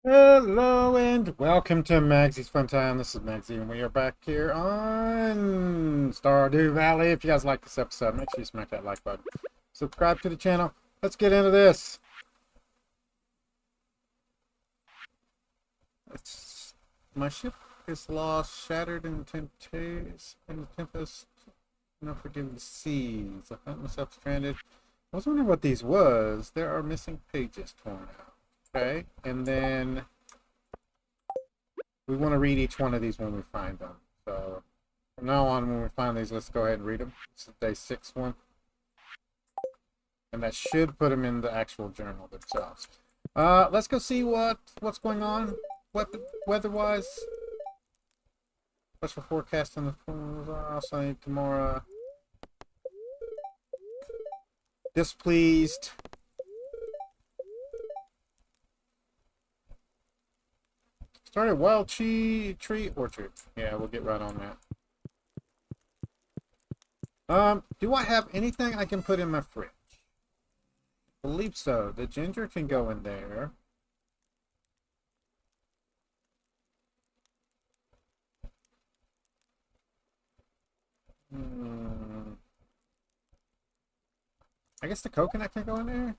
Hello and welcome to Maggie's Fun Time. This is Magzie, and we are back here on Stardew Valley. If you guys like this episode, make sure you smack that like button. Subscribe to the channel. Let's get into this. My ship is lost, shattered in the tempest. No forgiving the seas. I found myself stranded. I was wondering what these was. There are missing pages torn out. Okay, and then we want to read each one of these when we find them. So from now on, when we find these, let's go ahead and read them. This is day 6 one. And that should put them in the actual journal themselves. Let's go see what's going on weather-wise. Special forecast on the sunny tomorrow. Displeased. Started wild tree orchard. Yeah, we'll get right on that. Do I have anything I can put in my fridge? I believe so. The ginger can go in there. I guess the coconut can go in there.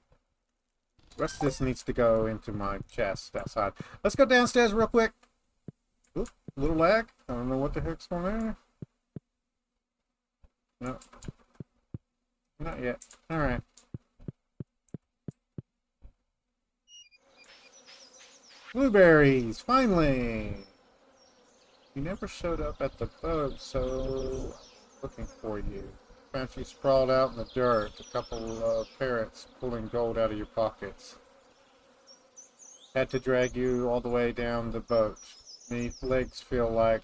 The rest of this needs to go into my chest outside. Let's go downstairs real quick. Oop, little lag. I don't know what the heck's going on there. No. Not yet. Alright. Blueberries! Finally! You never showed up at the boat, so looking for you. Found you sprawled out in the dirt, a couple of parrots pulling gold out of your pockets. Had to drag you all the way down the boat. My legs feel like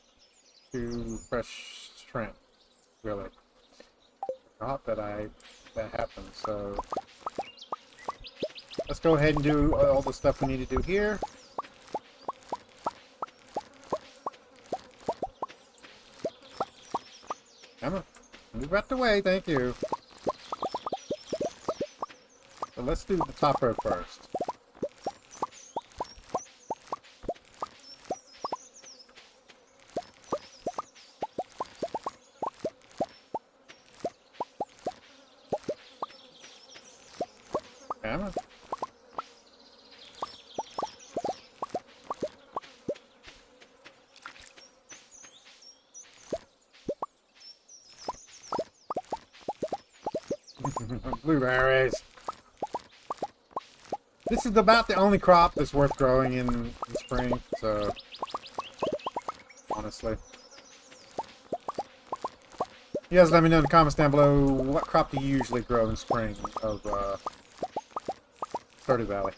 two fresh shrimp. Really. I thought that happened, so let's go ahead and do all the stuff we need to do here. Emma, move out the way, thank you. So let's do the top row first. Emma. Blueberries. This is about the only crop that's worth growing in the spring, so honestly. You guys let me know in the comments down below, what crop do you usually grow in spring of Stardew Valley?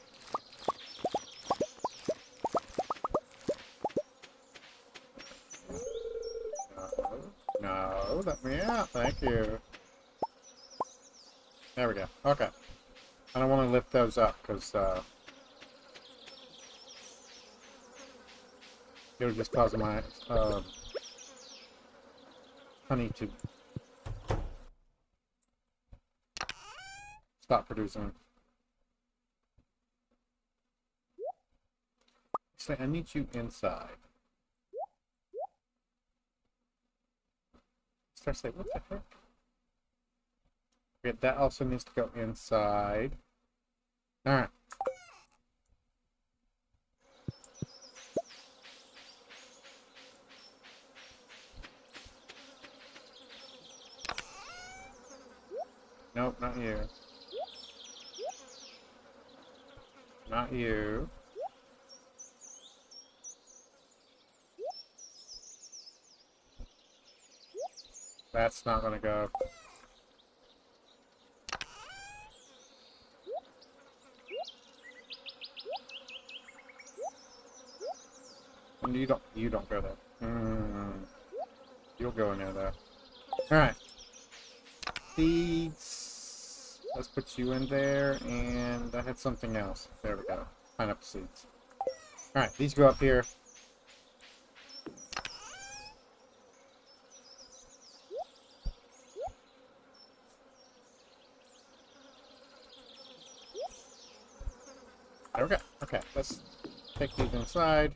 No, let me out, thank you. There we go. Okay. I don't want to lift those up because it'll just cause my honey to stop producing. Say, I need you inside. Start saying, what the heck? Okay, that also needs to go inside. Alright. Nope, not you. Not you. That's not gonna go. And you don't go there. You'll go in there though. Alright. Seeds. Let's put you in there, and I had something else. There we go. Pineapple seeds. Alright, these go up here. There we go. Okay, let's take these inside.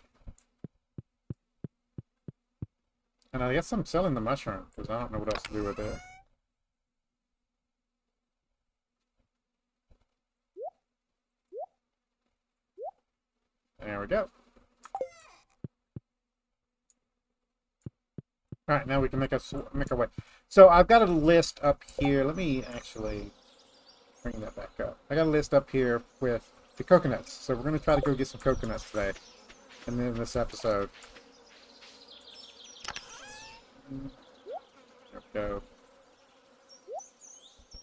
And I guess I'm selling the mushroom because I don't know what else to do with it. There we go. All right, now we can make our way. So I've got a list up here. Let me actually bring that back up. I got a list up here with the coconuts. So we're going to try to go get some coconuts today, and then this episode. There we go.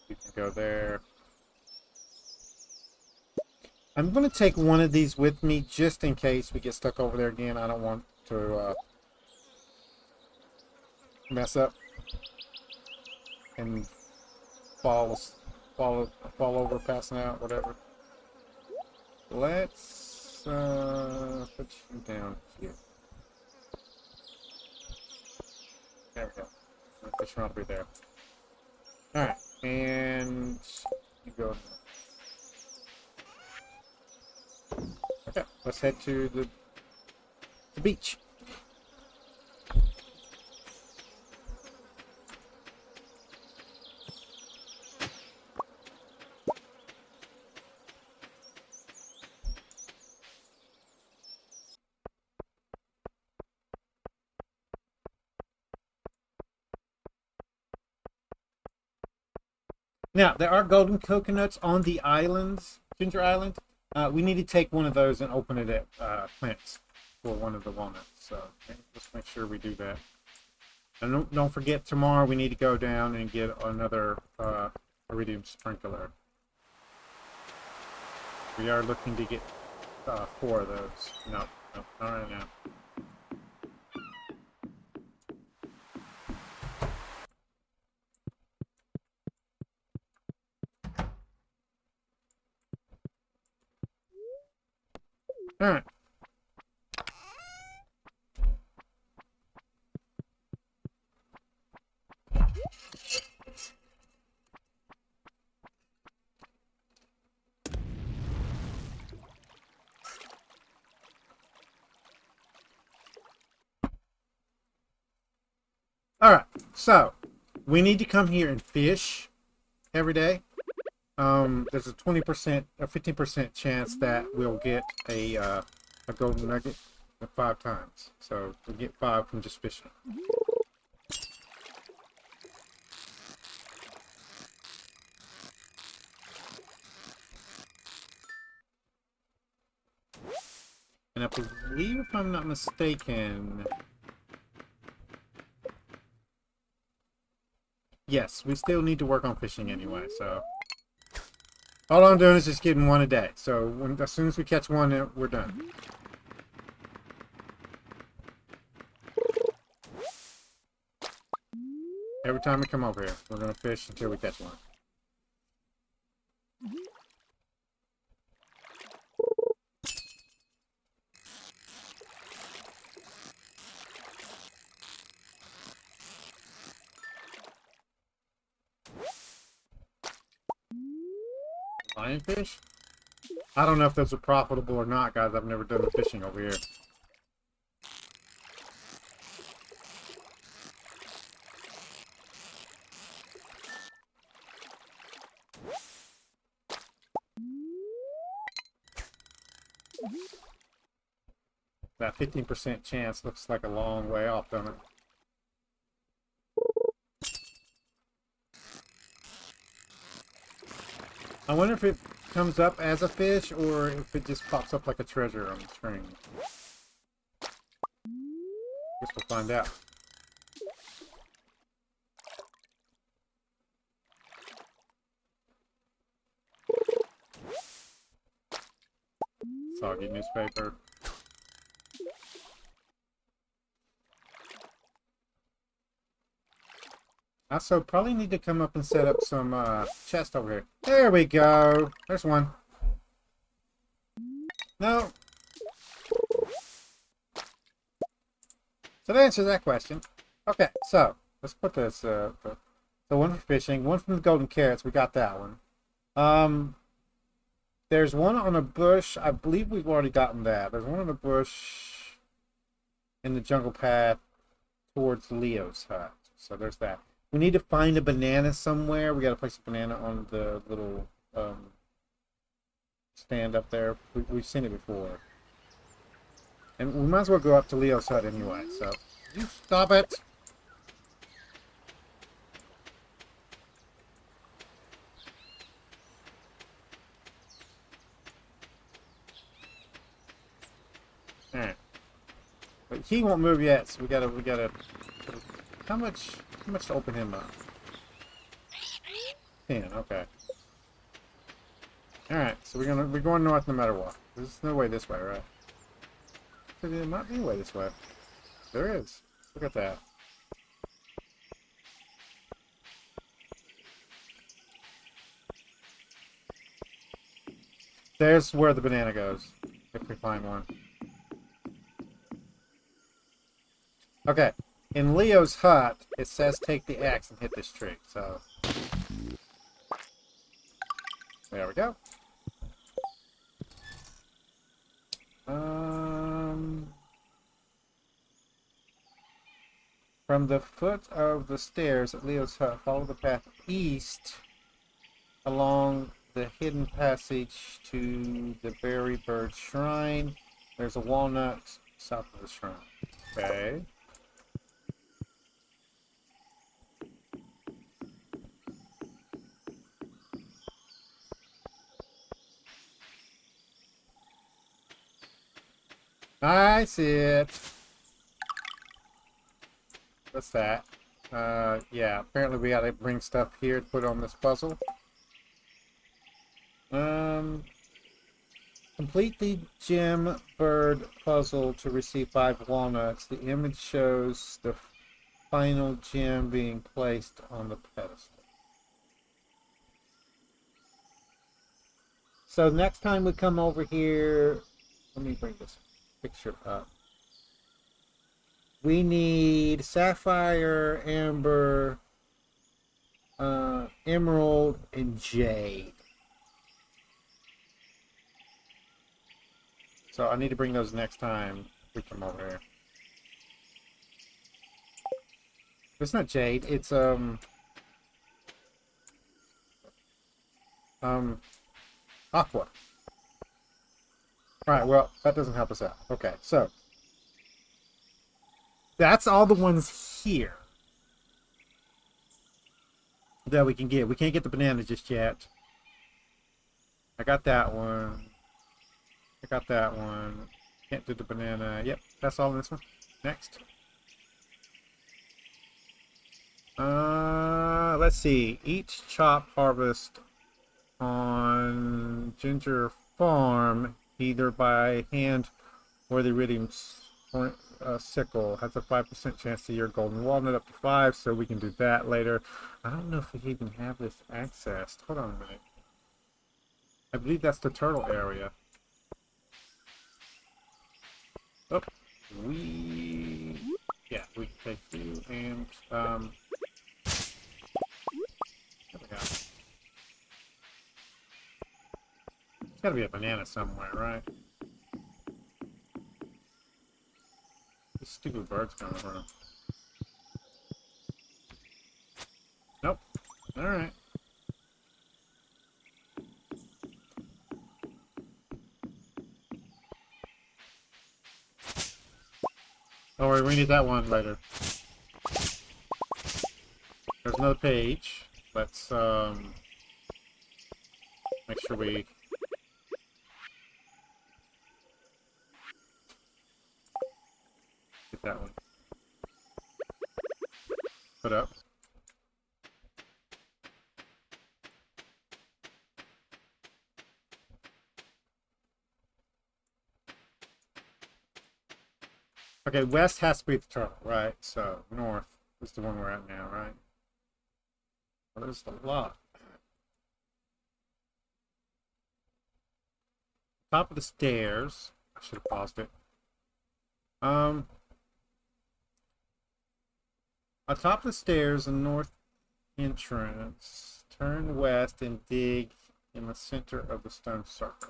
You can go there. I'm going to take one of these with me just in case we get stuck over there again. I don't want to mess up and fall over, passing out, whatever. Let's put you down here. There we go. Fish around over there. Alright, and you go. Okay, let's head to the beach. Now, there are golden coconuts on the islands, Ginger Island. We need to take one of those and open it at plants for one of the walnuts. So let's make sure we do that. And don't forget, tomorrow we need to go down and get another Iridium Sprinkler. We are looking to get 4 of those. No, not right now. All right. All right. So we need to come here and fish every day. There's a 20% or 15% chance that we'll get a golden nugget 5 times. So we'll get 5 from just fishing. And I believe, if I'm not mistaken, yes, we still need to work on fishing anyway, so all I'm doing is just getting 1 a day. So as soon as we catch 1, we're done. Every time we come over here, we're going to fish until we catch 1. Lionfish? I don't know if those are profitable or not, guys. I've never done the fishing over here. That 15% chance looks like a long way off, doesn't it? I wonder if it comes up as a fish or if it just pops up like a treasure on the screen. Guess we'll find out. Soggy newspaper. I also probably need to come up and set up some chest over here. There we go. There's 1. No. So that answers that question. Okay, so let's put this. So 1 for fishing, 1 from the golden carrots. We got that one. There's one on a bush. I believe we've already gotten that. There's one on a bush in the jungle path towards Leo's hut. So there's that. We need to find a banana somewhere. We got to place a banana on the little stand up there. We've seen it before. And we might as well go up to Leo's hut anyway. So, you stop it. Alright. But he won't move yet, so we gotta. How much to open him up? 10, okay. Alright, so we're going north no matter what. There's no way this way, right? There might be a way this way. There is. Look at that. There's where the banana goes, if we find one. Okay, in Leo's hut, it says take the axe and hit this tree, so... There we go. From the foot of the stairs at Leo's hut, follow the path east along the hidden passage to the Berry Bird Shrine. There's a walnut south of the shrine. Okay. I see it. What's that? Yeah, apparently we gotta bring stuff here to put on this puzzle. Complete the gem bird puzzle to receive 5 walnuts. The image shows the final gem being placed on the pedestal. So next time we come over here, let me bring this picture up. We need sapphire, amber, emerald, and jade. So I need to bring those next time we come over here. It's not jade, it's aqua. Alright, well, that doesn't help us out. Okay, so that's all the ones here that we can get. We can't get the banana just yet. I got that one. I got that one. Can't do the banana. Yep, that's all in this one. Next. Let's see. Each chop harvest on Ginger Farm, either by hand or the Iridium sickle, has a 5% chance to yield Golden Walnut up to 5, so we can do that later. I don't know if we even have this accessed. Hold on a minute. I believe that's the turtle area. Oh, yeah, we can take you and, there we go. There's gotta be a banana somewhere, right? This stupid bird's coming around. Nope. Alright. Don't worry, we need that one later. There's another page. Let's make sure we get that one. Put up. Okay, west has to be the turtle, right? So north is the one we're at now, right? Well, there's a lot. Top of the stairs. I should have paused it. On top of the stairs, the north entrance. Turn west and dig in the center of the stone circle.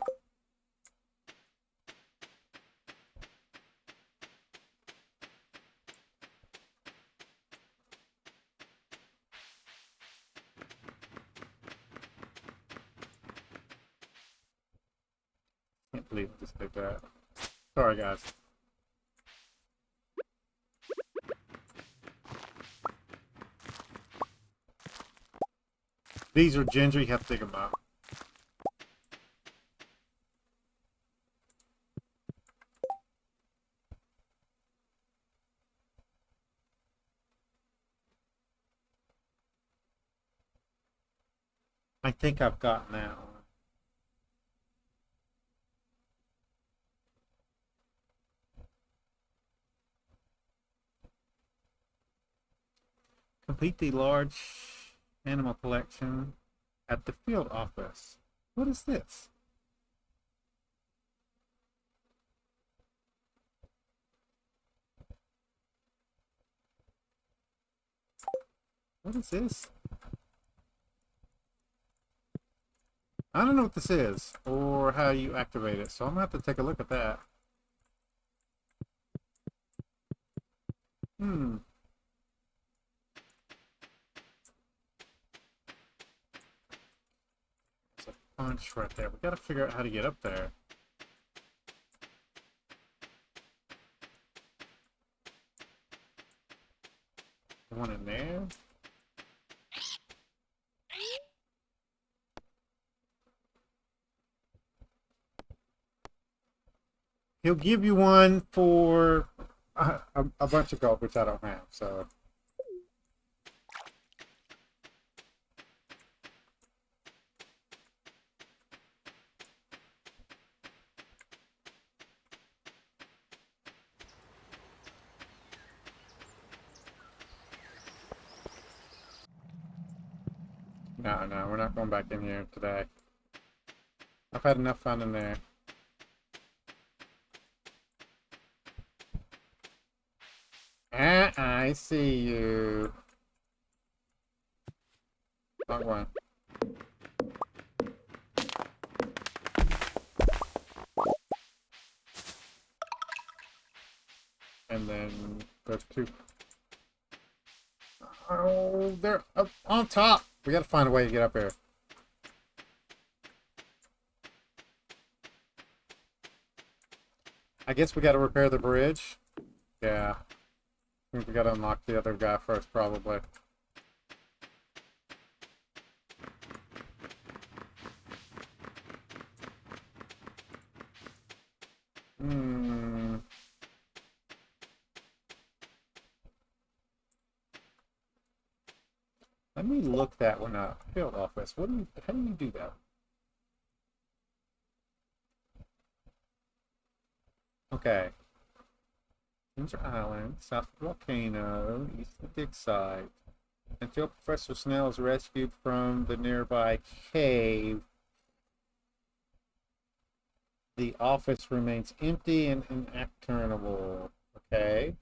Can't believe I just did that. Sorry, guys. These are ginger, you have to dig them up. I think I've gotten that one. Complete the large animal collection at the field office. What is this? What is this? I don't know what this is or how you activate it, so I'm gonna have to take a look at that. Hmm. It's a punch right there. We gotta figure out how to get up there. The one in there? He'll give you one for a bunch of gold, which I don't have, so. No, we're not going back in here today. I've had enough fun in there. Ah, I see you. Wrong one. And then there's two. Oh, they're up on top. We gotta find a way to get up here. I guess we gotta repair the bridge. Yeah. I think we gotta unlock the other guy first, probably. Hmm. Let me look that one up. Field office. What do you? How do you do that? Okay. Ginger Island, south of the volcano, east of the dig site. Until Professor Snell is rescued from the nearby cave, the office remains empty and inaccessible. Okay.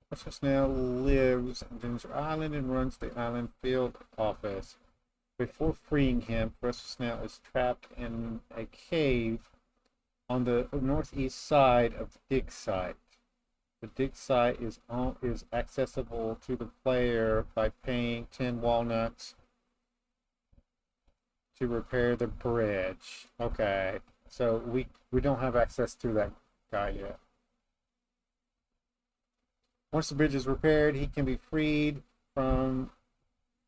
Professor Snell lives on Ginger Island and runs the island field office. Before freeing him, Professor Snell is trapped in a cave on the northeast side of the dig site. The dig site is accessible to the player by paying 10 walnuts to repair the bridge. Okay, so we don't have access to that guy yet. Once the bridge is repaired, he can be freed from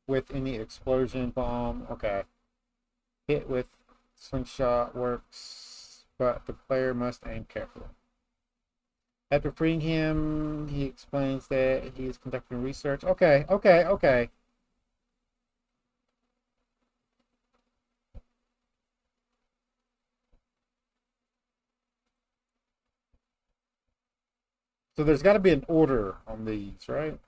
with any explosion bomb. Okay. Hit with slingshot works, but the player must aim carefully. After freeing him, he explains that he is conducting research. Okay. So there's got to be an order on these, right?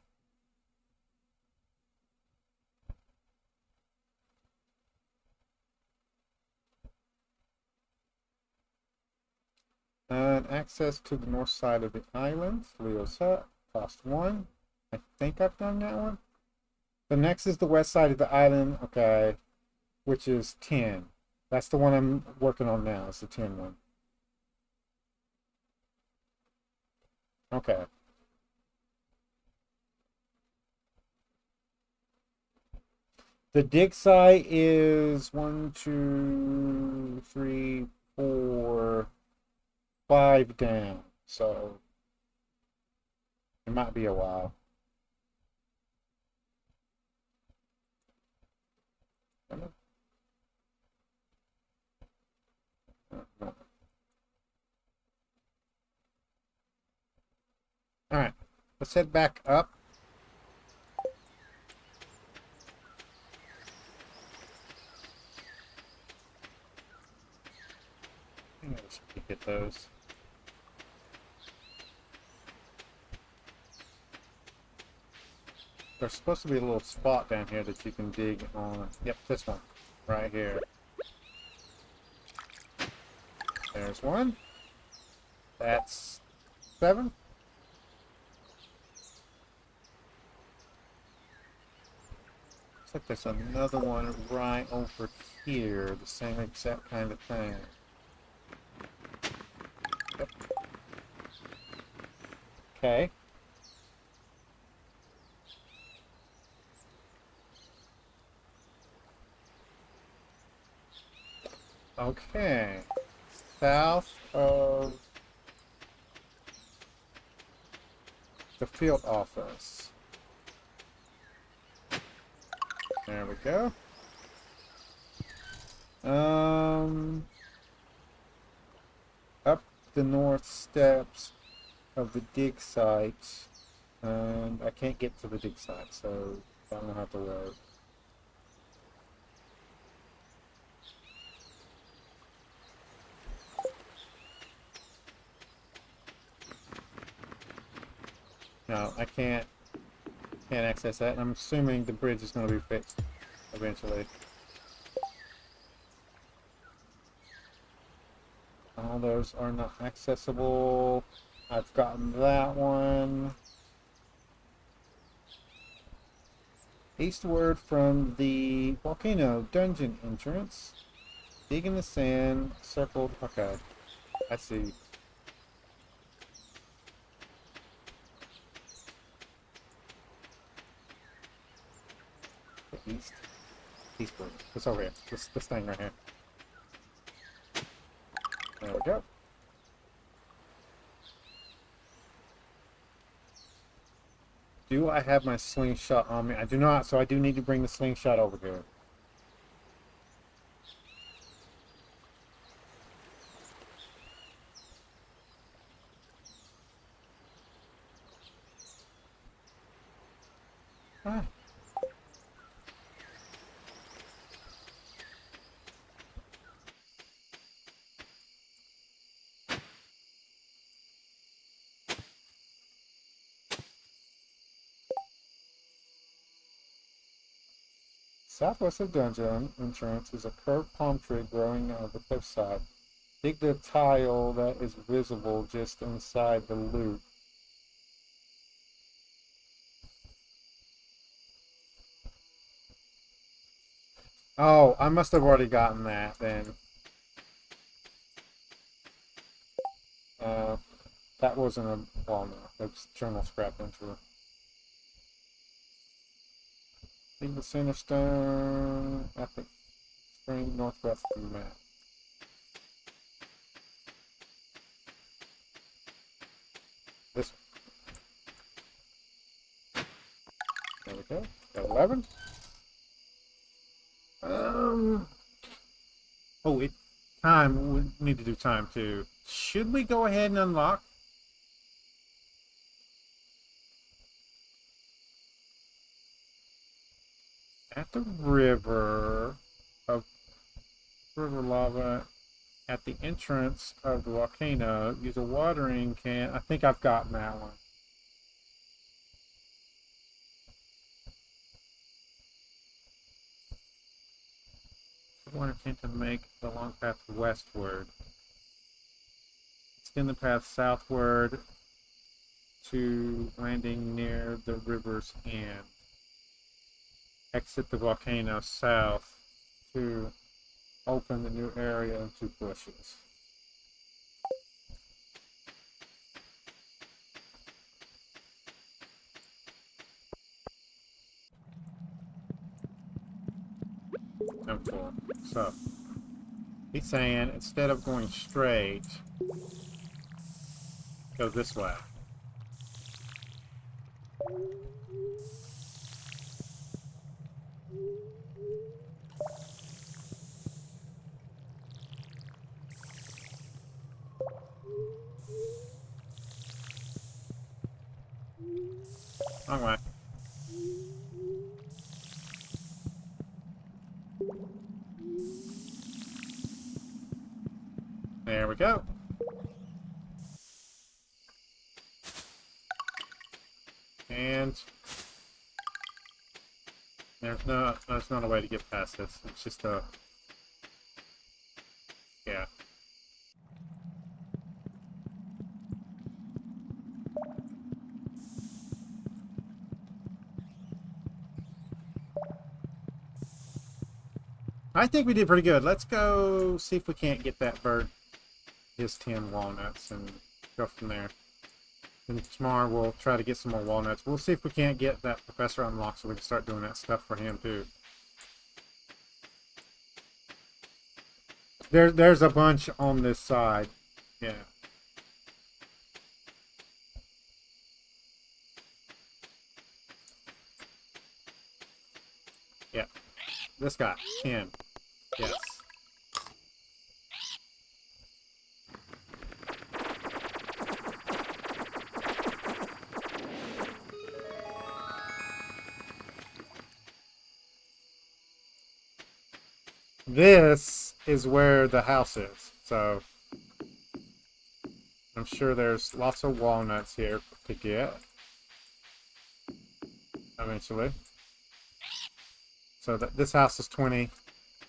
And access to the north side of the island. Leo's hut. Cost 1. I think I've done that one. The next is the west side of the island, okay, which is 10. That's the one I'm working on now. It's the 10 one. Okay. The dig site is 1, 2, 3, 4, 5 down. So it might be a while. All right, let's head back up. I think I should get those. There's supposed to be a little spot down here that you can dig on. Yep, this one. Right here. There's one. That's 7. Looks like there's another one right over here. The same exact kind of thing. Yep. Okay. Okay. South of the field office. There we go. Up the north steps of the dig site, and I can't get to the dig site, so I don't have to worry. No, I can't access that. I'm assuming the bridge is going to be fixed eventually. All those are not accessible. I've gotten that one. Eastward from the volcano dungeon entrance. Dig in the sand, circled. Okay, I see. The eastward. What's over here? This thing right here. There we go. Do I have my slingshot on me? I do not, so I do need to bring the slingshot over here. Ah. Southwest of dungeon entrance is a curved palm tree growing on the cliffside. Dig the tile that is visible just inside the loop. Oh, I must have already gotten that then. Uh, that wasn't a walnut. That's journal scrap entry. Dig the center stone at the spring northwest of the map. This one. There we go. Got 11. Oh, time. We need to do time too. Should we go ahead and unlock? At the river of river lava at the entrance of the volcano, use a watering can. I think I've gotten that one. Water can to make the long path westward. Extend the path southward to landing near the river's end. Exit the volcano south to open the new area into bushes. I'm full. So, he's saying instead of going straight, go this way. Wrong way. There we go. And there's not a way to get past this. It's just a, yeah. I think we did pretty good. Let's go see if we can't get that bird his 10 walnuts and go from there. And tomorrow we'll try to get some more walnuts. We'll see if we can't get that professor unlocked so we can start doing that stuff for him too. There's a bunch on this side. Yeah. Yeah. This guy. 10. Yes. This is where the house is. So I'm sure there's lots of walnuts here to get eventually. So that this house is 20,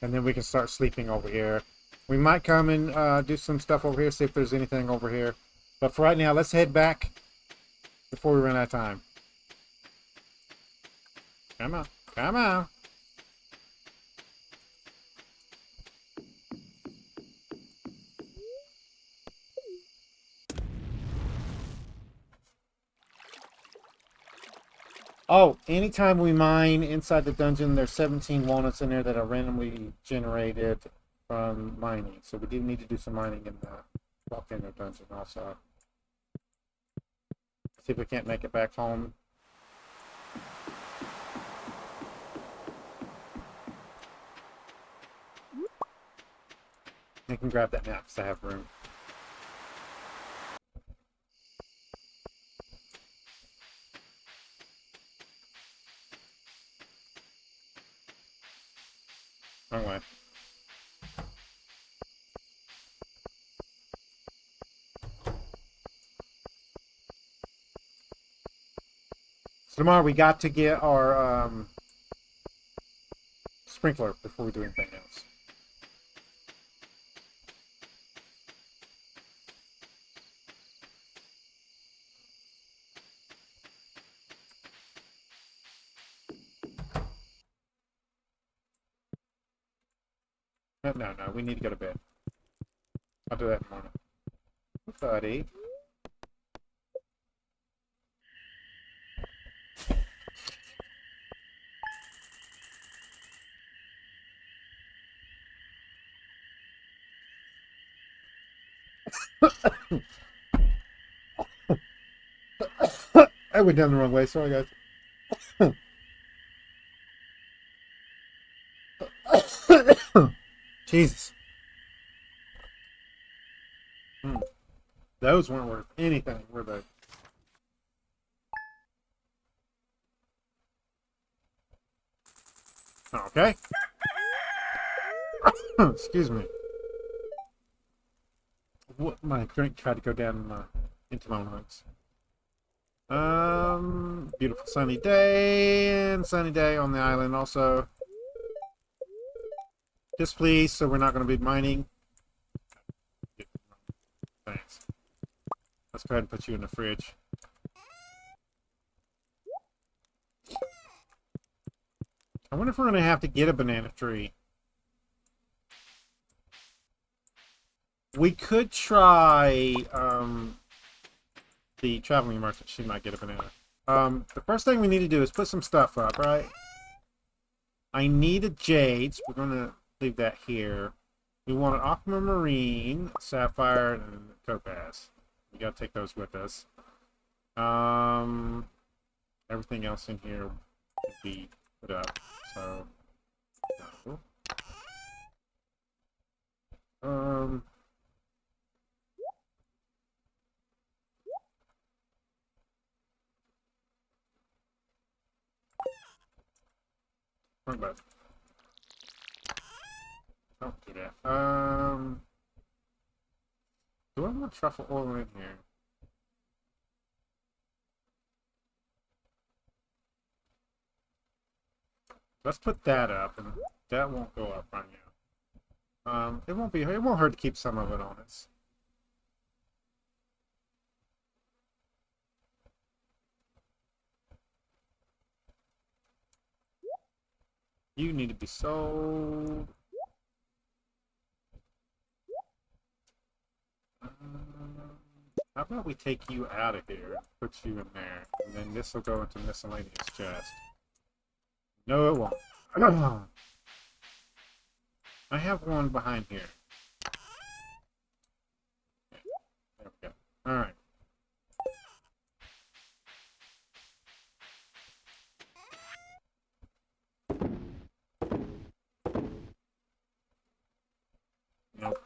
and then we can start sleeping over here. We might come and do some stuff over here, see if there's anything over here. But for right now, let's head back before we run out of time. Come on. Come on. Oh, anytime we mine inside the dungeon, there's 17 walnuts in there that are randomly generated from mining. So we do need to do some mining in the volcano dungeon also. See if we can't make it back home. I can grab that now because I have room. Wrong way. So tomorrow we got to get our sprinkler before we do anything else. No, we need to go to bed. I'll do that in the morning. Buddy. I went down the wrong way. Sorry, guys. Jesus. Those weren't worth anything, were they? Okay. Excuse me. What, my drink tried to go down into my lungs. Beautiful sunny day, and sunny day on the island also. Displeased, so we're not going to be mining. Thanks. Let's go ahead and put you in the fridge. I wonder if we're going to have to get a banana tree. We could try the traveling merchant. She might get a banana. The first thing we need to do is put some stuff up, right? I need a jade. We're going to leave that here. We want an aquamarine, sapphire, and topaz. We got to take those with us. Everything else in here can be put up. So, no. Wrong button. Don't do that. Do I want truffle oil in here? Let's put that up, and that won't go up right now. It won't hurt to keep some of it on us. You need to be sold. How about we take you out of here, put you in there, and then this will go into miscellaneous chest. No, it won't. I have one behind here. There we go. Alright. Nope.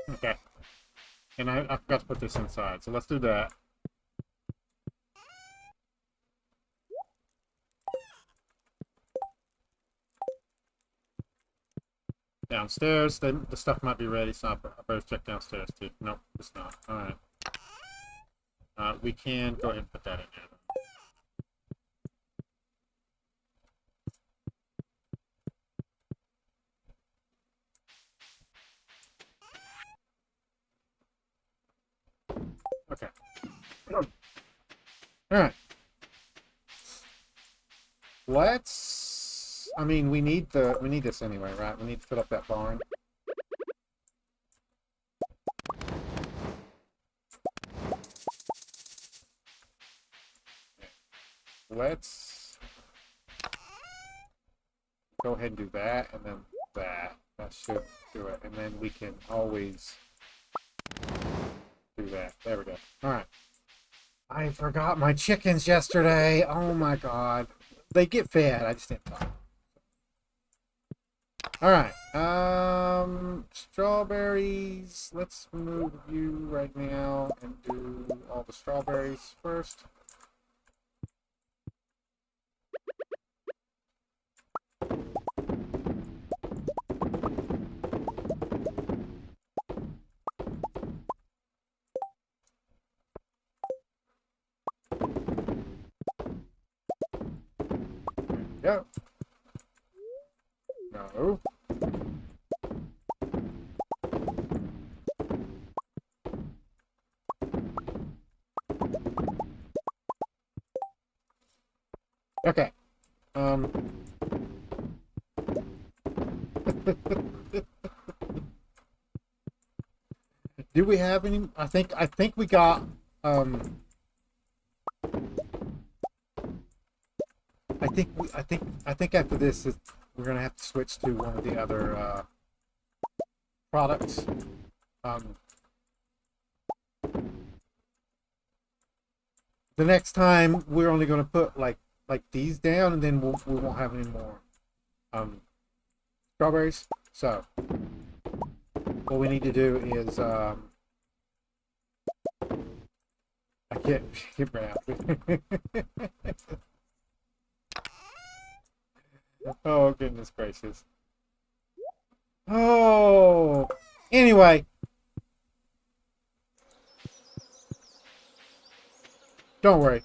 Okay. And I forgot to put this inside, so let's do that. Downstairs, the stuff might be ready, so I better check downstairs too. Nope, it's not. Alright. We can go ahead and put that in there. Okay. Alright. I mean, we need this anyway, right? We need to fill up that barn. Let's go ahead and do that, and then that. That should do it. And then we can always do that. There we go. Alright. I forgot my chickens yesterday. Oh my god. They get fed. I just didn't talk. Alright. Strawberries. Let's move you right now and do all the strawberries first. Go. No. Okay. Do we have any? I think we got I think after this we're gonna have to switch to one of the other products. The next time we're only gonna put like these down, and then we won't have any more strawberries. So what we need to do is I can't get around. Oh, goodness gracious. Oh, anyway. Don't worry.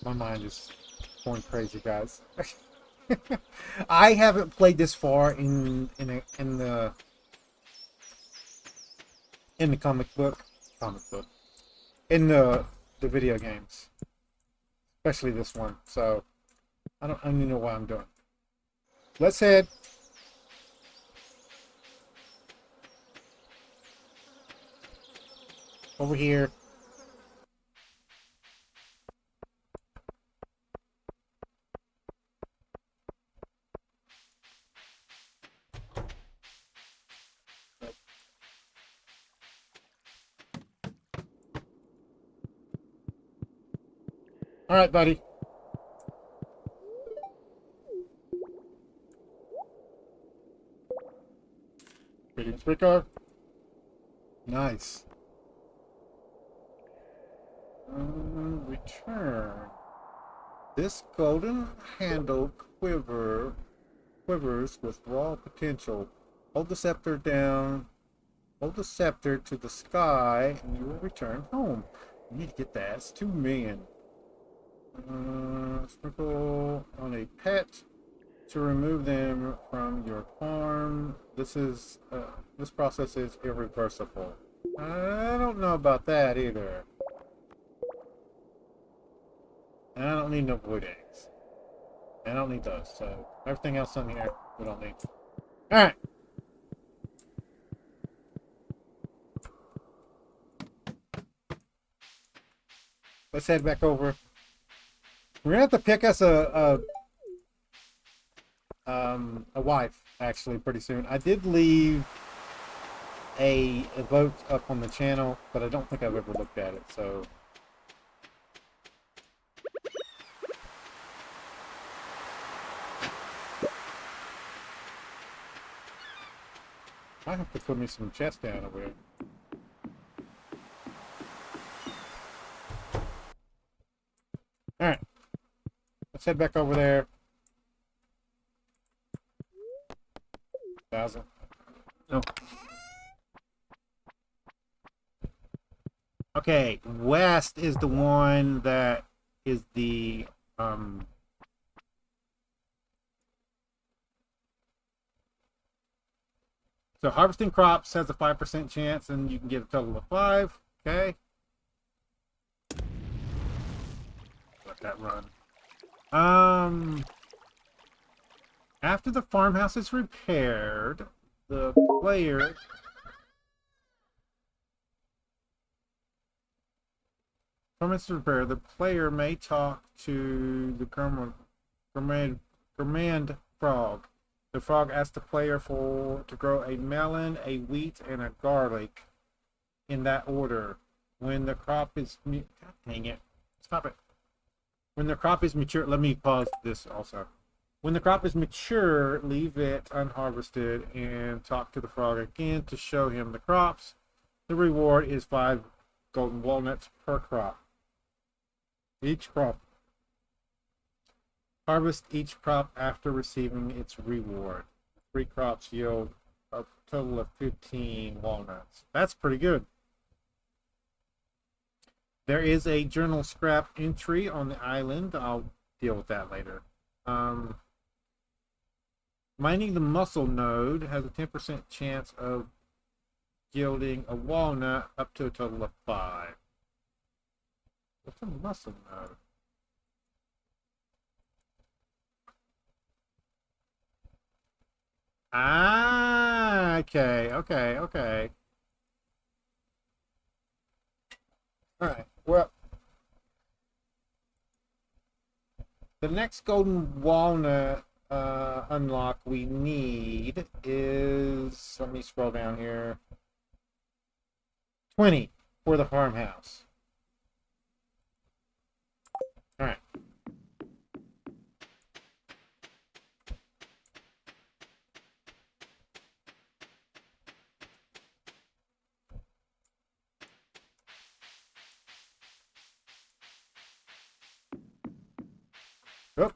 My mind is going crazy, guys. I haven't played this far in the comic book in the video games, especially this one. So I don't even know what I'm doing. Let's head. Over here. All right, buddy. Iridium Sprinkler. Nice. Return. This golden handle quivers with raw potential. Hold the scepter down. Hold the scepter to the sky, and you will return home. You need to get that. It's 2 million. Sprinkle on a pet to remove them from your farm. This process is irreversible. I don't know about that either. And I don't need no void eggs. I don't need those. So everything else on here we don't need. All right. Let's head back over. We're gonna have to pick us a wife actually pretty soon. I did leave a vote up on the channel, but I don't think I've ever looked at it. So I have to put me some chests down over here. All right, let's head back over there. 1,000. No. Okay, west is the one that is the so harvesting crops has a 5% chance, and you can get a total of 5. Okay. Let that run. After the farmhouse is repaired, the player may talk to the command frog. The frog asks the player to grow a melon, a wheat, and a garlic in that order. When the crop is God dang it. Stop it. When the crop is mature, let me pause this also. When the crop is mature, leave it unharvested and talk to the frog again to show him the crops. The reward is 5 golden walnuts per crop. Each crop. Harvest each crop after receiving its reward. 3 crops yield a total of 15 walnuts. That's pretty good. There is a journal scrap entry on the island. I'll deal with that later. Mining the mussel node has a 10% chance of yielding a walnut up to a total of 5. What's a mussel node? Ah, okay. All right. Well, the next golden walnut unlock we need is, let me scroll down here, 20 for the farmhouse. All right. Oh,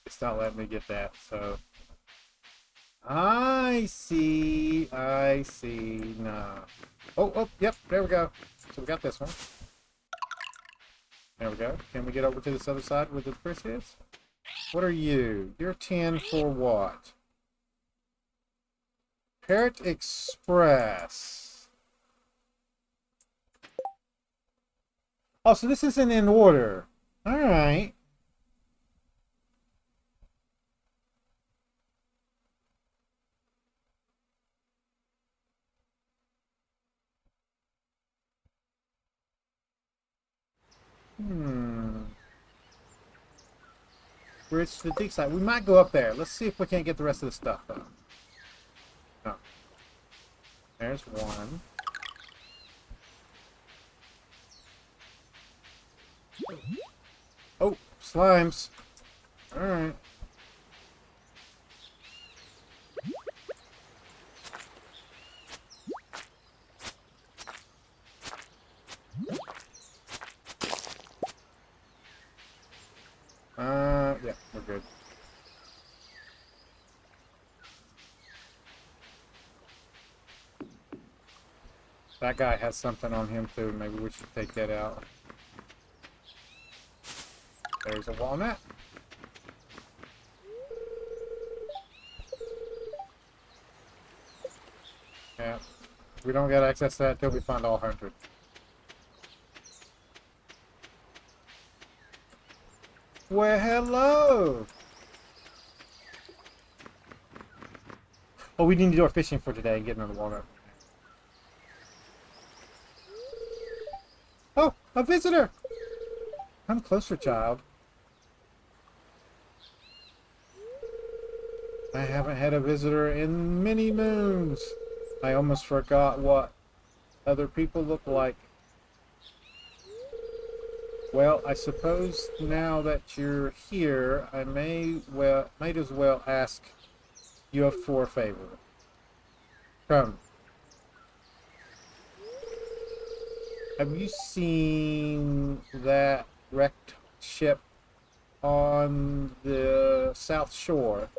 it's not letting me get that, so I see. No. Oh, yep, there we go. So we got this one. There we go. Can we get over to this other side where the fish is? What are you? You're 10 for what? Parrot Express. Oh, so this isn't in order. All right. Hmm. Bridge to the dig site. We might go up there. Let's see if we can't get the rest of the stuff, though. No. There's one. Oh, slimes. All right. Yeah, we're good. That guy has something on him too. Maybe we should take that out. There's a walnut. Yeah. We don't get access to that till we find all 100. Well, hello! Oh, we need to do our fishing for today and get another walnut. Oh, a visitor! Come closer, child. I haven't had a visitor in many moons. I almost forgot what other people look like. Well, I suppose now that you're here, I might as well ask you for a favor. Come. Have you seen that wrecked ship on the South Shore?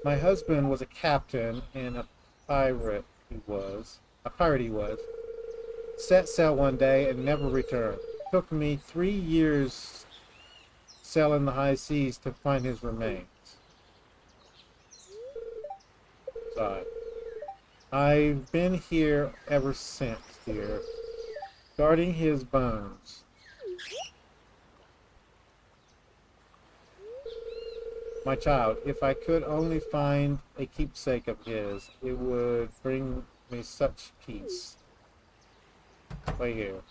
My husband was a captain and a pirate he was. A pirate he was. Set sail one day and never returned. Took me 3 years sailing the high seas to find his remains. Sorry. I've been here ever since, dear, guarding his bones. My child, if I could only find a keepsake of his, it would bring me such peace. Wait here.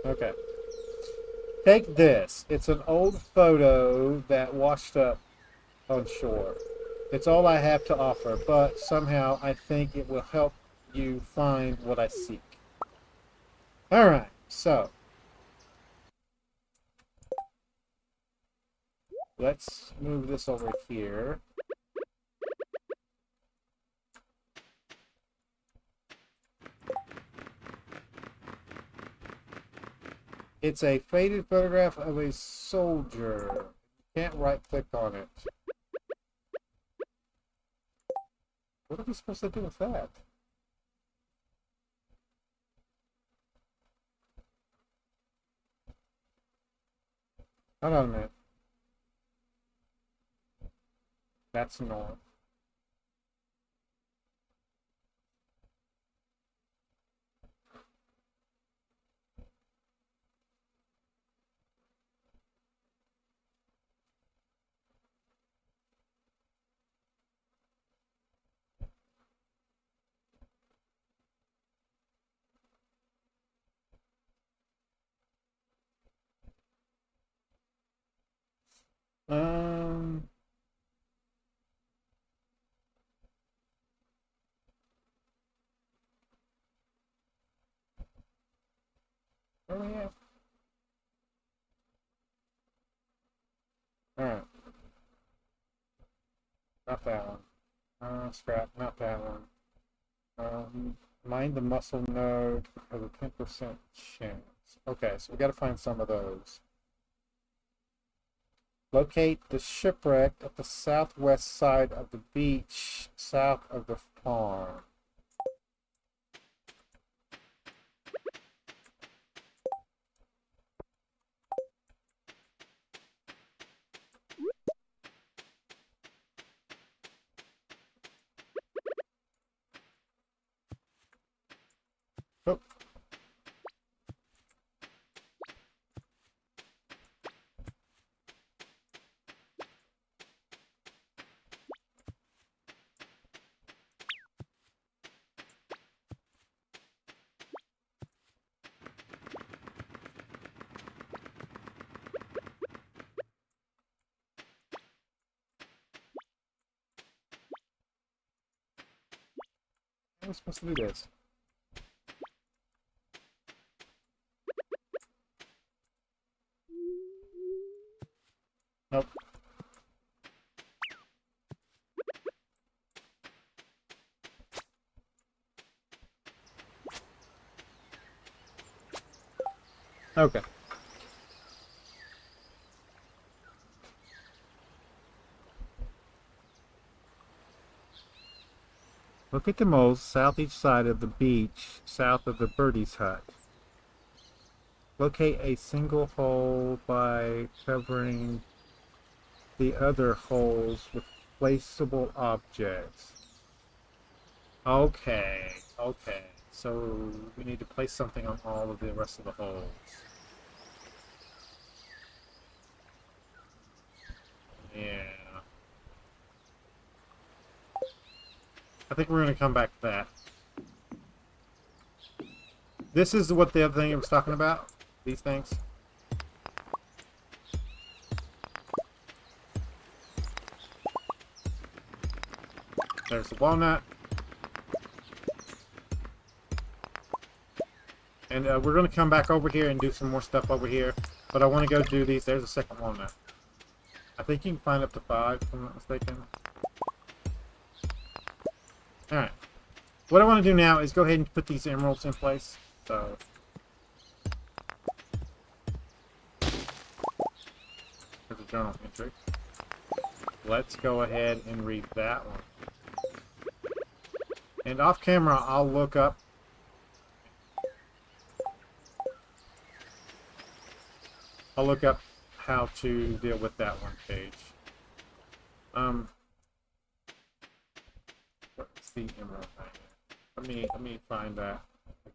Okay. Take this. It's an old photo that washed up on shore. It's all I have to offer, but somehow I think it will help you find what I seek. Alright, so let's move this over here. It's a faded photograph of a soldier. You can't right click on it. What are we supposed to do with that? Hold on a minute. That's north. Um, where are we at? Alright. Not that one. Scrap, not that one. Mind the muscle node has a 10% chance. Okay, so we gotta find some of those. Locate the shipwreck at the southwest side of the beach, south of the farm. I supposed to do this? Nope. Okay. Look at the moles southeast side of the beach, south of the birdie's hut. Locate a single hole by covering the other holes with placeable objects. Okay, okay. So we need to place something on all of the rest of the holes. Yeah. I think we're going to come back to that. This is what the other thing I was talking about. These things. There's the walnut. And we're going to come back over here and do some more stuff over here. But I want to go do these. There's a second walnut. I think you can find up to 5, if I'm not mistaken. Alright. What I want to do now is go ahead and put these emeralds in place. So... there's a journal entry. Let's go ahead and read that one. And off camera, I'll look up... how to deal with that one page. What's the emerald thing? Let me find that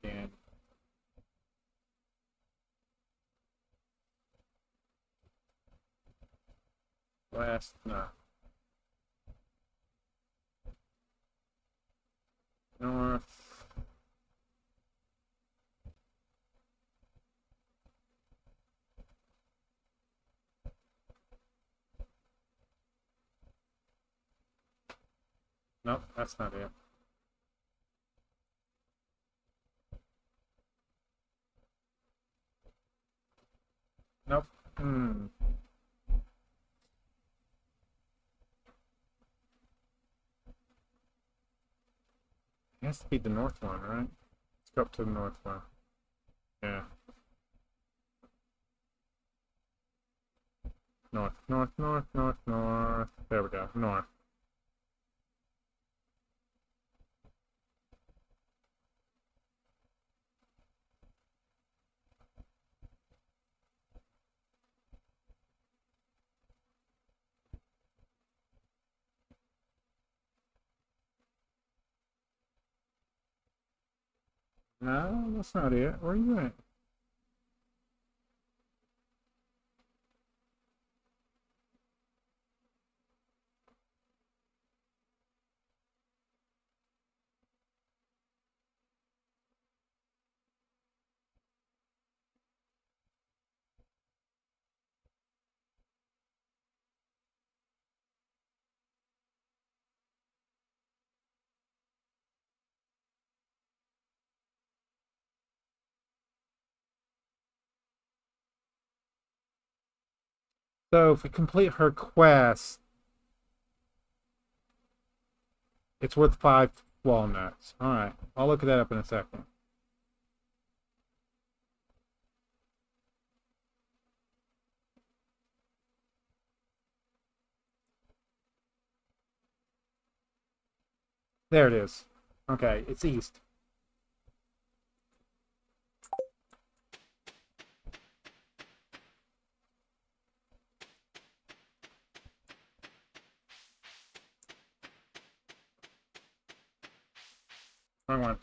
again. No. North. Nope, that's not it. Nope. It has to be the north one, right? Let's go up to the north one. Yeah. North, north, north, north, north. There we go. North. No, that's not it. Where are you at? So if we complete her quest, it's worth 5 walnuts. Alright, I'll look that up in a second. There it is. Okay, it's east. Wrong one.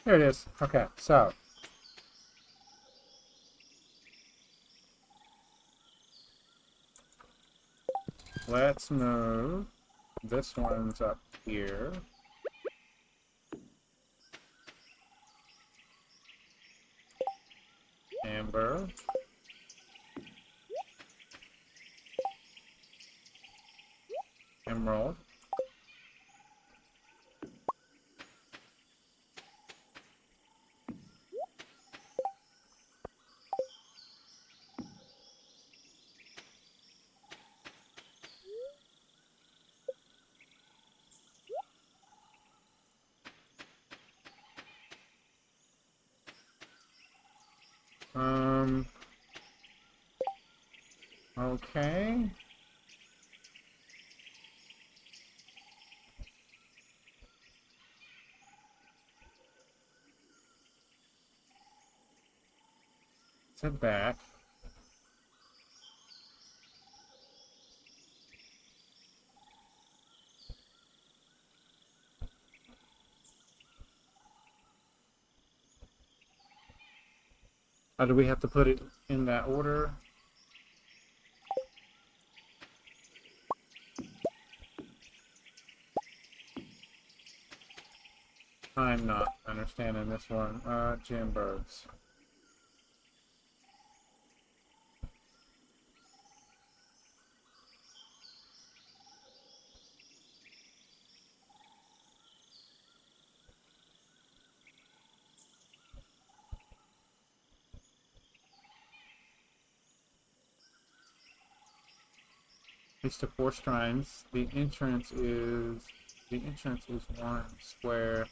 There it is. Okay, so let's move. This one's up here. Amber. Emerald. Okay. Sit back. Or do we have to put it in that order? I'm not understanding this one. Gem birds. It's to 4 shrines. The entrance is one square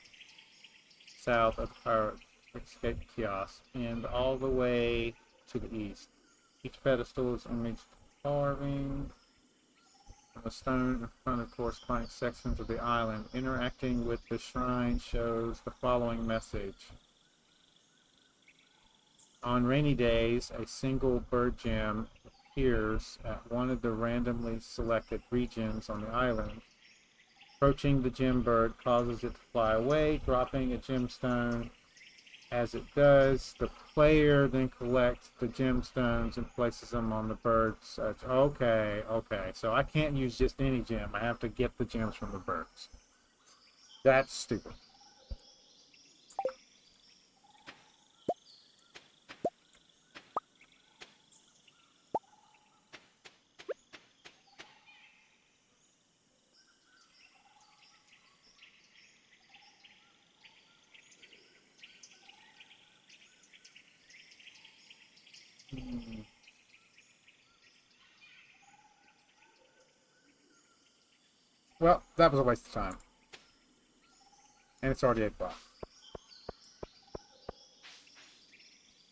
south of the pirate escape kiosk and all the way to the east. Each pedestal is imaged carving on the stone in front of corresponding sections of the island. Interacting with the shrine shows the following message. On rainy days, a single bird gem appears at one of the randomly selected regions on the island. Approaching the gem bird causes it to fly away, dropping a gemstone. As it does, the player then collects the gemstones and places them on the bird's edge. Okay, okay. So I can't use just any gem. I have to get the gems from the birds. That's stupid. Well, that was a waste of time. And it's already 8 o'clock.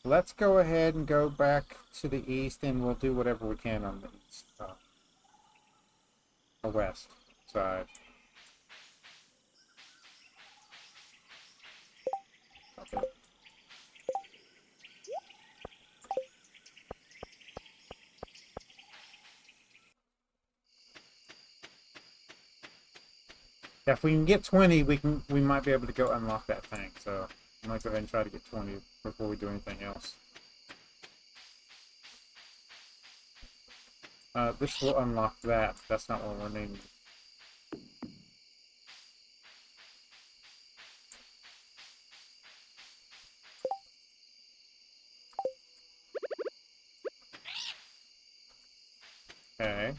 Let's go ahead and go back to the east and we'll do whatever we can on the east. Or west side. Okay. Yeah, if we can get 20, we might be able to go unlock that tank. So I might go ahead and try to get 20 before we do anything else. This will unlock that. That's not what we're needing. Okay.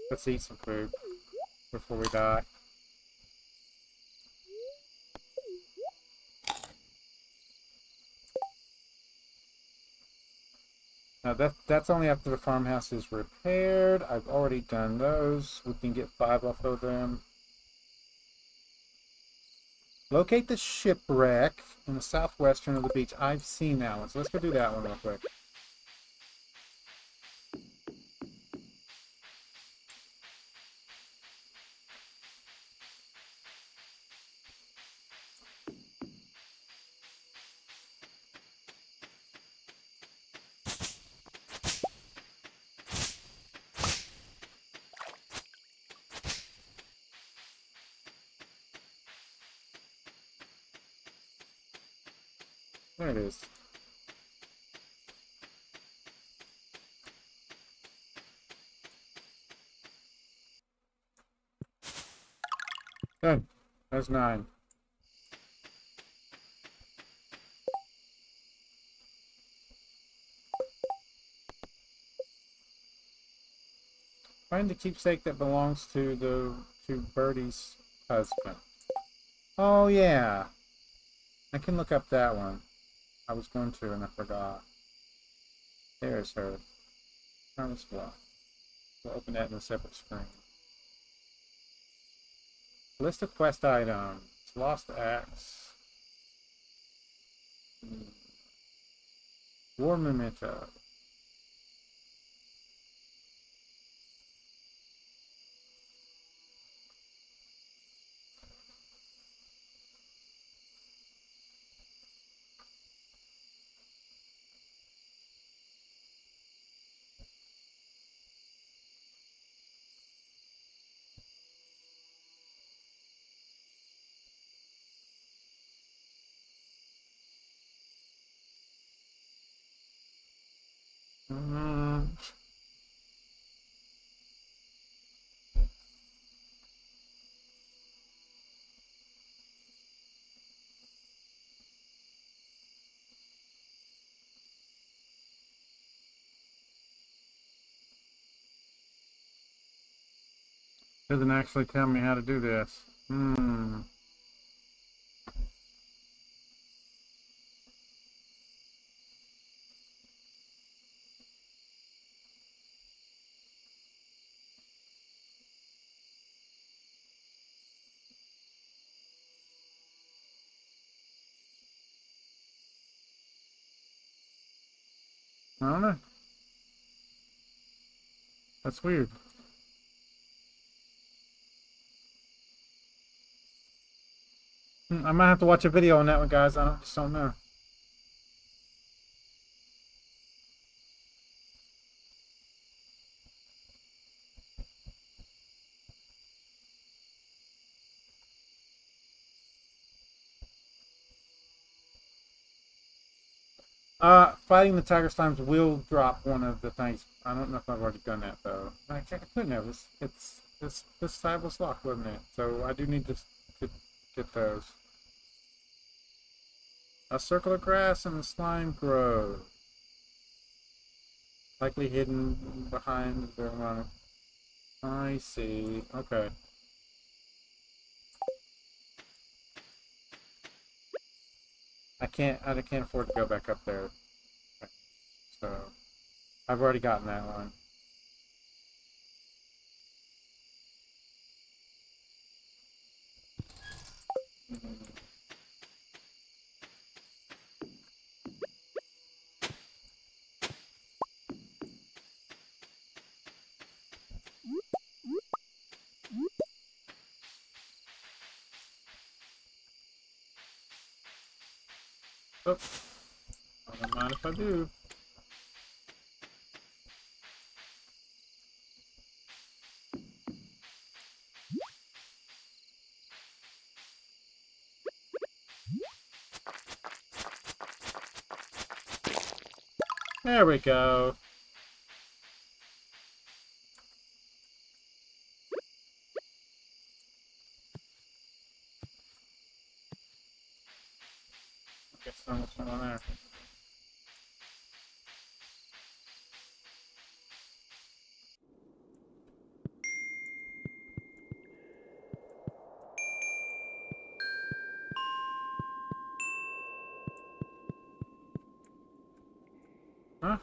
Let's eat some food before we die. Now that's only after the farmhouse is repaired. I've already done those. We can get 5 off of them. Locate the shipwreck in the southwestern of the beach. I've seen that one, so let's go do that one real quick. There it is. Good. That's 9. Find the keepsake that belongs to Birdie's husband. Oh yeah. I can look up that one. I was going to and I forgot. There's her. Promise block. We'll open that in a separate screen. List of quest items. Lost axe. War memento. Doesn't actually tell me how to do this. I don't know. That's weird. I might have to watch a video on that one, guys. Just don't know. Fighting the tiger slimes will drop one of the things. I don't know if I've already done that though. I couldn't have. This side was locked, wasn't it? So I do need to get those. A circle of grass and a slime grove. Likely hidden behind the run. I see. Okay. I can't afford to go back up there. So I've already gotten that one. Oh, I don't mind if I do. There we go. Get some on there. Huh?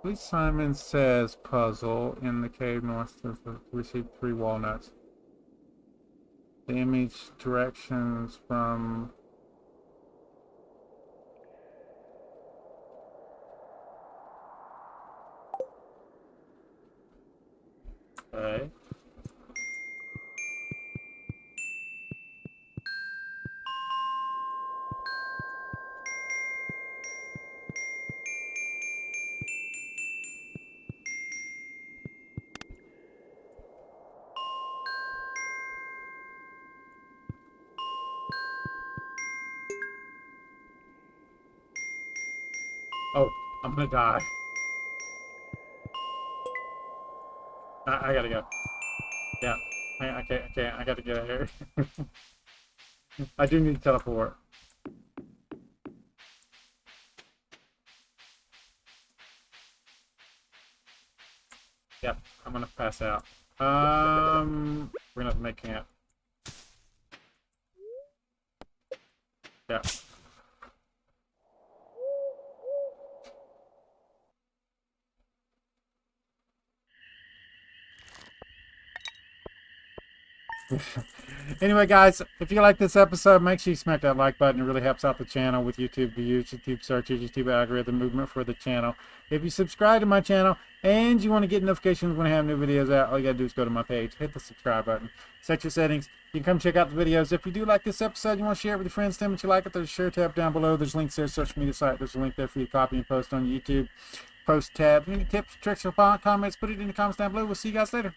Please Simon says puzzle in the cave north of received 3 walnuts. The image directions from okay. I'm gonna die. I gotta go. Yeah. I can't. I gotta get out of here. I do need to teleport. Yep, I'm gonna pass out. We're gonna have to make camp. Yeah. Anyway, guys, if you like this episode, make sure you smack that like button. It really helps out the channel with YouTube views, YouTube searches, YouTube algorithm movement for the channel. If you subscribe to my channel and you want to get notifications when I have new videos out, all you gotta do is go to my page, hit the subscribe button, set your settings. You can come check out the videos. If you do like this episode, you want to share it with your friends, tell them that you like it, there's a share tab down below. There's links there, social media site. There's a link there for you to copy and post on YouTube. Post tab. Any tips, tricks, or comments, put it in the comments down below. We'll see you guys later.